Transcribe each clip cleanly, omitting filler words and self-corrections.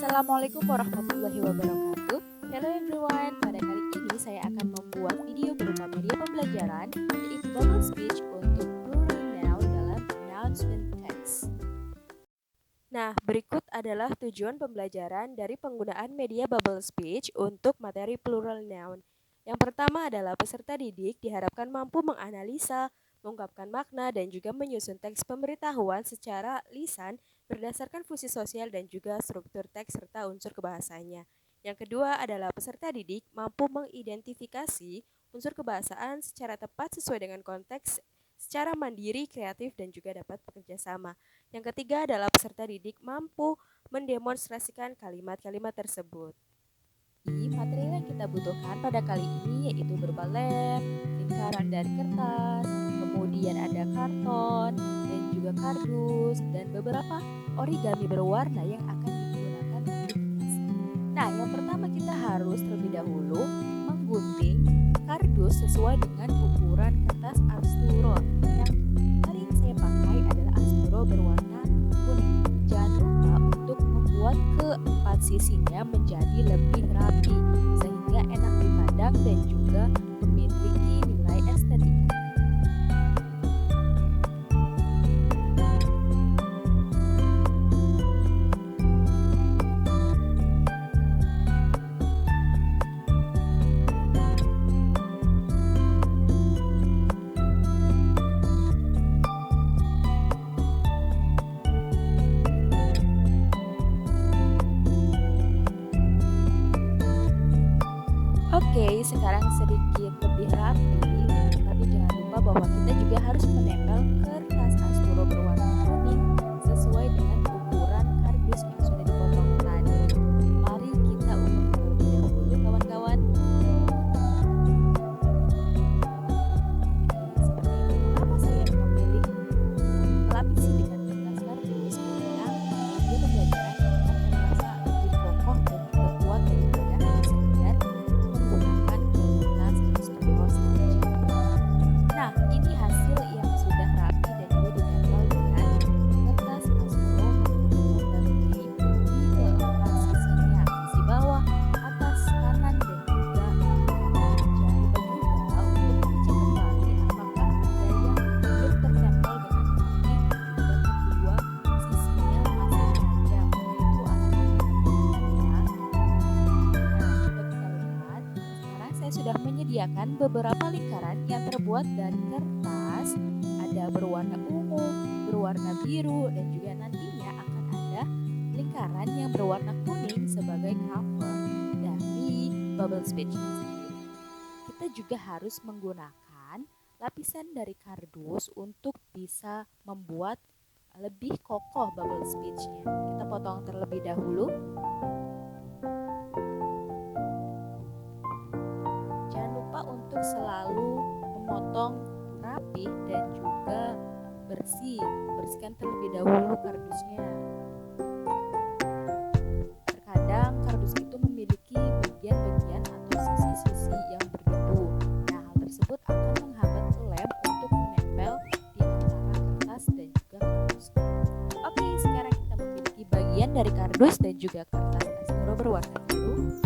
Assalamualaikum warahmatullahi wabarakatuh. Hello everyone, pada kali ini saya akan membuat video berupa media pembelajaran yaitu bubble speech untuk plural noun dalam announcement text. Nah, berikut adalah tujuan pembelajaran dari penggunaan media bubble speech untuk materi plural noun. Yang pertama adalah peserta didik diharapkan mampu menganalisa, mengungkapkan makna, dan juga menyusun teks pemberitahuan secara lisan berdasarkan fungsi sosial dan juga struktur teks serta unsur kebahasanya. Yang kedua adalah peserta didik mampu mengidentifikasi unsur kebahasaan secara tepat sesuai dengan konteks secara mandiri, kreatif, dan juga dapat bekerja sama. Yang ketiga adalah peserta didik mampu mendemonstrasikan kalimat-kalimat tersebut. Materi yang kita butuhkan pada kali ini yaitu berupa lem, lingkaran dari kertas, kemudian ada karton, dan juga kardus, dan beberapa origami berwarna yang akan digunakan untuk hiasan. Nah, yang pertama kita harus terlebih dahulu menggunting kardus sesuai dengan ukuran kertas asturo. Yang hari ini saya pakai adalah asturo berwarna kuning. Jangan lupa untuk membuat keempat sisinya menjadi lebih rapi sehingga enak dipandang dan juga memiliki nilai estetika. Oke, sekarang sedikit lebih rapi, tapi jangan lupa bahwa kita juga harus menempel kertas asturo berwarna kuning sesuai dengan ukuran kardus yang sudah dipotong tadi. Mari kita ukur terlebih dahulu, kawan-kawan. Seperti itu. Kenapa saya memilih melapisi dengan kertas kardus? Karena dia pembelajaran akan terasa lebih kokoh dan juga kuat daripada hanya sekedar menggunakan kertas asturo saja. Nah, ini hasil yang sudah rapi dan juga ditempel dengan kertas asturo dan di keempat sisinya, sisi bawah, atas, kanan, dan juga jangan lupa juga untuk dicek kembali apakah ada yang belum tertempel dengan rapi dan kedua sisinya masih tajam. Itu akan ditemukan ya. Nah, coba kita lihat. Sekarang saya sudah menyediakan beberapa lingkaran yang terbuat dari kertas, ada berwarna ungu, berwarna biru, dan juga nantinya akan ada lingkaran yang berwarna kuning sebagai cover dari bubble speech sendiri. Kita juga harus menggunakan lapisan dari kardus untuk bisa membuat lebih kokoh bubble speech-nya. Kita potong terlebih dahulu. Jangan lupa untuk selalu memotong rapih dan juga bersihkan terlebih dahulu kardusnya. Terkadang kardus itu memiliki bagian-bagian atau sisi-sisi yang berdebu. Nah, hal tersebut akan menghambat lem untuk menempel di antara kertas dan juga kardus. Oke, sekarang kita memiliki bagian dari kardus dan juga kertas asturo berwarna biru.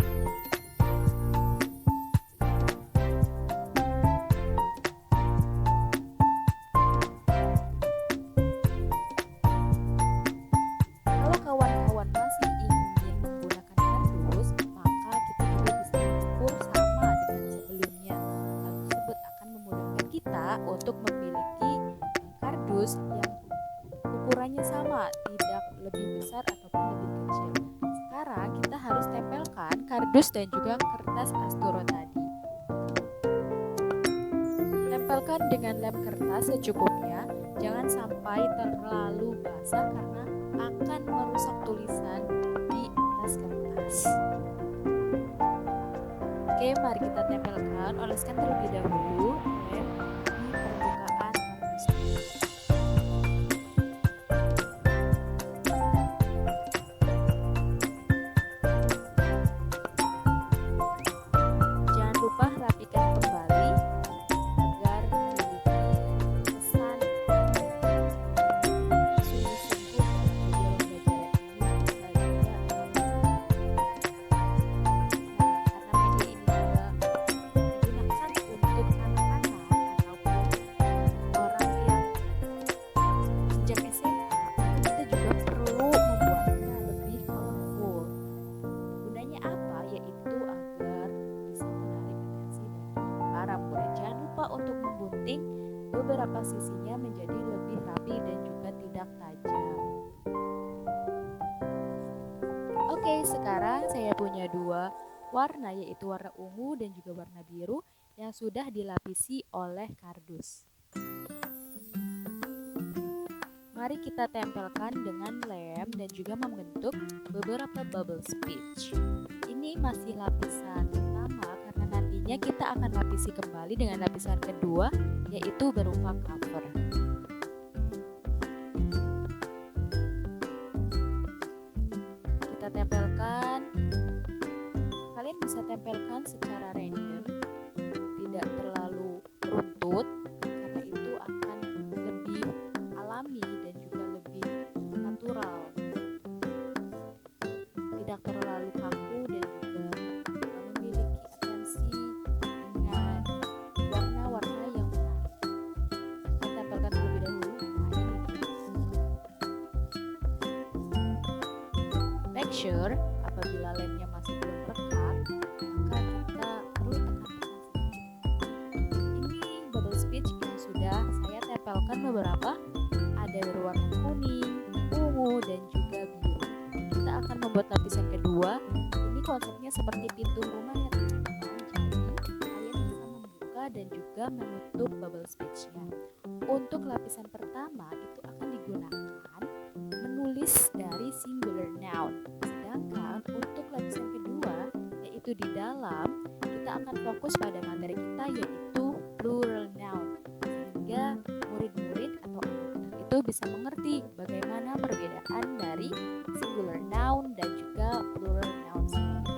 Kalau kawan-kawan masih ingin menggunakan kardus, maka kita juga bisa mengukur sama dengan sebelumnya. Hal tersebut akan memudahkan kita untuk memiliki kardus yang ukurannya sama, tidak lebih besar ataupun lebih kecil. Sekarang kita harus tempelkan kardus dan juga kertas asturo tadi. Tempelkan dengan lem kertas secukupnya, jangan sampai terlalu basah karena akan merusak tulisan di atas kertas. Oke, mari kita tempelkan, oleskan terlebih dahulu lem di permukaan kardus. Jangan lupa rapikan kembali agar memiliki kesan sungguh-sungguh dalam video pembelajaran ini. beberapa sisinya menjadi lebih rapi dan juga tidak tajam. Oke, sekarang saya punya dua warna, yaitu warna ungu dan juga warna biru yang sudah dilapisi oleh kardus. Mari kita tempelkan dengan lem dan juga membentuk beberapa bubble speech. Ini masih lapisan pertama karena nantinya kita akan lapisi kembali dengan lapisan kedua, yaitu berupa cover. Kita tempelkan. Kalian bisa tempelkan secara random, tidak terlalu runtut, karena itu akan lebih alami dan juga lebih natural, tidak terlalu kaku dan juga memiliki esensi dengan warna-warna yang menarik. Kita tempelkan terlebih dahulu. Make sure apabila lemnya masih belum rekat, maka kita perlu tekan-tekan sedikit. Ini bubble speech yang sudah saya tempelkan beberapa, ada berwarna kuning, ungu, dan juga biru. Kita akan membuat lapisan kedua. Ini konsepnya seperti pintu rumah ya teman-teman. Jadi kalian bisa membuka dan juga menutup bubble speech-nya. Untuk lapisan pertama itu akan digunakan menulis dari singular noun. Sedangkan untuk lapisan kedua, yaitu di dalam, kita akan fokus pada materi kita, yaitu plural noun, sehingga murid-murid atau anak-anak itu bisa mengerti bagaimana perbedaan dari singular noun dan juga plural noun sendiri.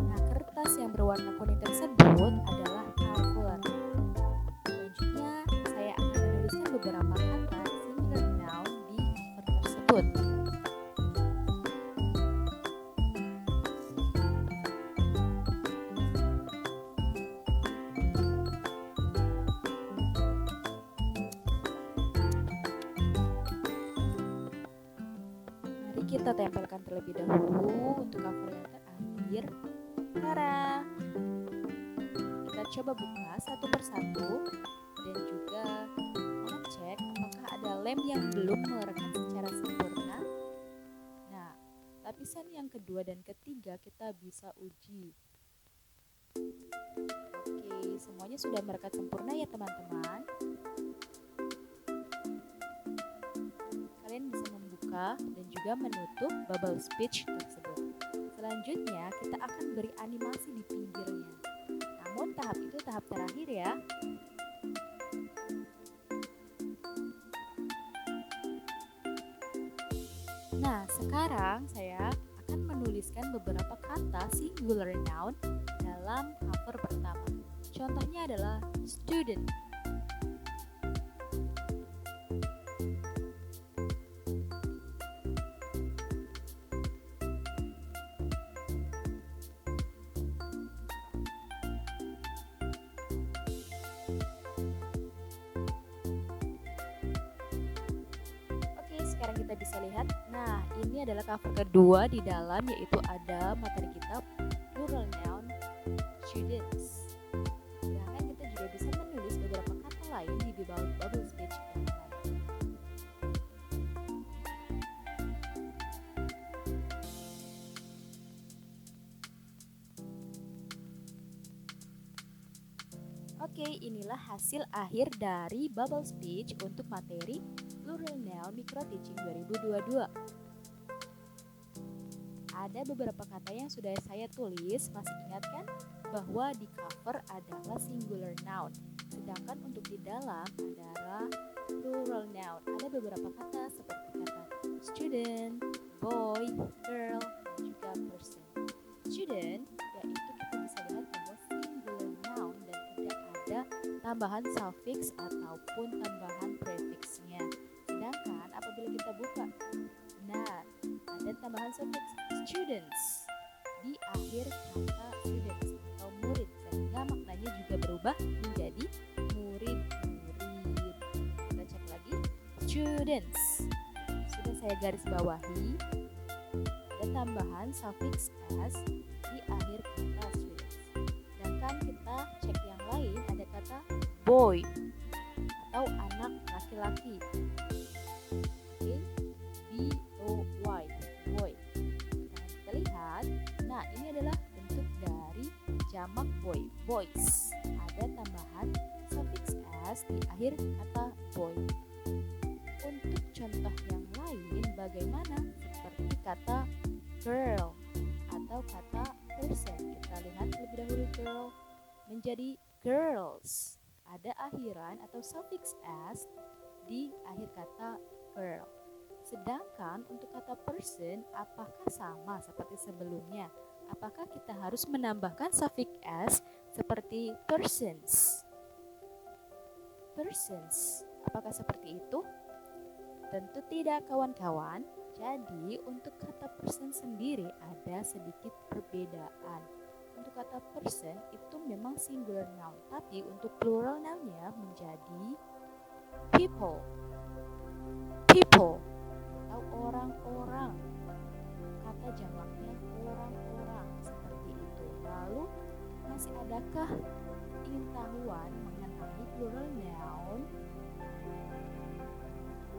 Nah, kertas yang berwarna kuning tersebut adalah cover. Selanjutnya, saya akan menuliskan beberapa kata singular noun di cover tersebut. Mari kita tempelkan terlebih dahulu untuk cover yang terakhir. Tara! Kita coba buka satu persatu dan juga mengecek apakah ada lem yang belum merekat secara sempurna. Nah, lapisan yang kedua dan ketiga kita bisa uji. Oke, semuanya sudah merekat sempurna ya teman-teman. Kalian bisa membuka dan juga menutup bubble speech tersebut. Selanjutnya kita akan beri animasi di pinggirnya. Namun tahap itu tahap terakhir ya. Nah, sekarang saya akan menuliskan beberapa kata singular noun dalam cover pertama. Contohnya adalah student. Sekarang kita bisa lihat, nah ini adalah cover kedua di dalam, yaitu ada materi kita plural noun students. Sedangkan kita juga bisa menulis beberapa kata lain di bawah bubble speech yang lain. Oke, inilah hasil akhir dari bubble speech untuk materi Plural Noun Micro Teaching 2022. Ada beberapa kata yang sudah saya tulis, masih ingat kan? Bahwa di cover adalah singular noun, sedangkan untuk di dalam adalah plural noun. Ada beberapa kata seperti kata student, boy, girl, dan juga person. Student, yaitu kita bisa lihat bahwa singular noun dan tidak ada tambahan suffix ataupun tambahan prefixnya. Sedangkan apabila kita buka, nah ada tambahan suffix students di akhir kata students atau murid, sehingga maknanya juga berubah menjadi murid-murid. Kita cek lagi, students. Sudah saya garis bawahi, ada tambahan suffix s di akhir kata students. Sedangkan kita cek yang lain, ada kata boy atau anak laki-laki. Oke, B-O-Y, boy. Nah, kita lihat, nah ini adalah bentuk dari jamak boy, boys. Ada tambahan suffix s di akhir kata boy. Untuk contoh yang lain, bagaimana seperti kata girl atau kata person. Kita lihat terlebih dahulu girl menjadi girls. Ada akhiran atau suffix s di akhir kata girl. Sedangkan untuk kata person, apakah sama seperti sebelumnya? Apakah kita harus menambahkan suffix s seperti persons? Persons, apakah seperti itu? Tentu tidak, kawan-kawan. Jadi untuk kata person sendiri ada sedikit perbedaan. Untuk kata person itu memang singular noun, tapi untuk plural noun-nya menjadi people. People atau orang-orang. Kata jamaknya orang-orang, seperti itu. Lalu masih adakah ingin tahuan mengenai plural noun?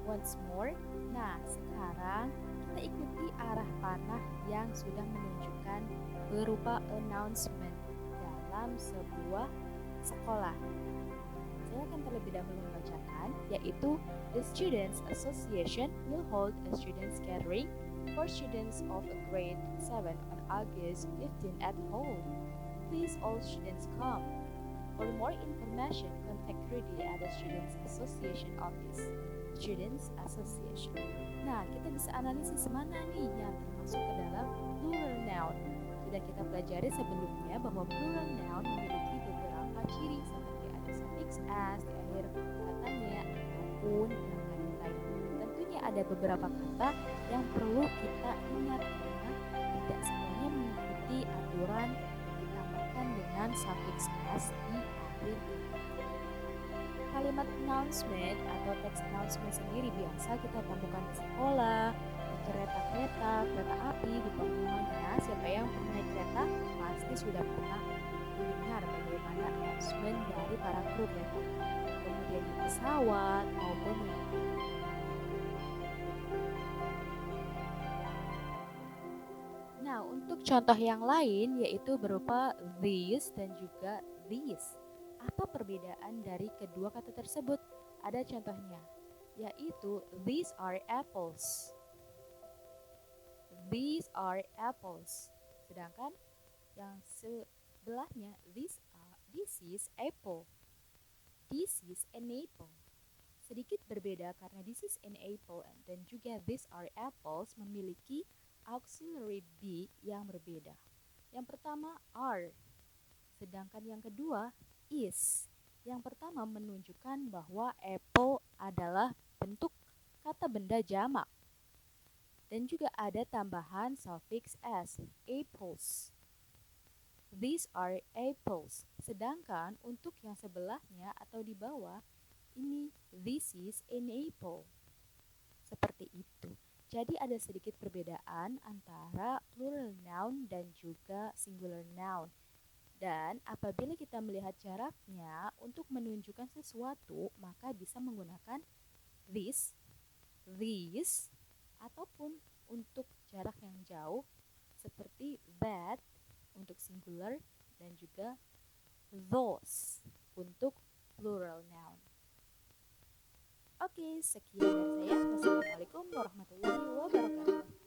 Once more. Nah, sekarang kita ikuti arah panah yang sudah menunjukkan berupa announcement dalam sebuah sekolah. Saya akan terlebih dahulu membacakan, yaitu The Students Association will hold a students gathering for students of grade 7 on August 15 at home. Please all students come. For more information, contact Rudy at the Students Association office. Students Association. Nah, kita bisa analisis mana nih yang termasuk ke dalam plural noun. Sudah kita pelajari sebelumnya bahwa plural noun memiliki beberapa ciri seperti ada suffix s di akhir katanya ataupun yang lain-lain. Tentunya ada beberapa kata yang perlu kita ingat karena tidak semuanya mengikuti aturan ditambahkan dengan suffix s di akhir kata. Kalimat announcement atau teks announcement sendiri biasa kita temukan di sekolah, di kereta-kereta, kereta api, di pengumumannya. Siapa yang pernah naik kereta pasti sudah pernah mendengar bagaimana announcement dari para kru kereta. Kemudian di pesawat maupun Nah, untuk contoh yang lain yaitu berupa this dan juga these. Apa perbedaan dari kedua kata tersebut? Ada contohnya, yaitu these are apples. These are apples. Sedangkan yang sebelahnya this is apple. This is an apple. Sedikit berbeda karena this is an apple dan juga these are apples memiliki auxiliary be yang berbeda. Yang pertama are, sedangkan yang kedua is. Yang pertama menunjukkan bahwa apple adalah bentuk kata benda jamak. Dan juga ada tambahan suffix s, apples. These are apples. Sedangkan untuk yang sebelahnya atau di bawah, ini this is an apple. Seperti itu. Jadi ada sedikit perbedaan antara plural noun dan juga singular noun. Dan apabila kita melihat jaraknya untuk menunjukkan sesuatu, maka bisa menggunakan this, these, ataupun untuk jarak yang jauh seperti that untuk singular dan juga those untuk plural noun. Oke, sekian dari saya. Wassalamualaikum warahmatullahi wabarakatuh.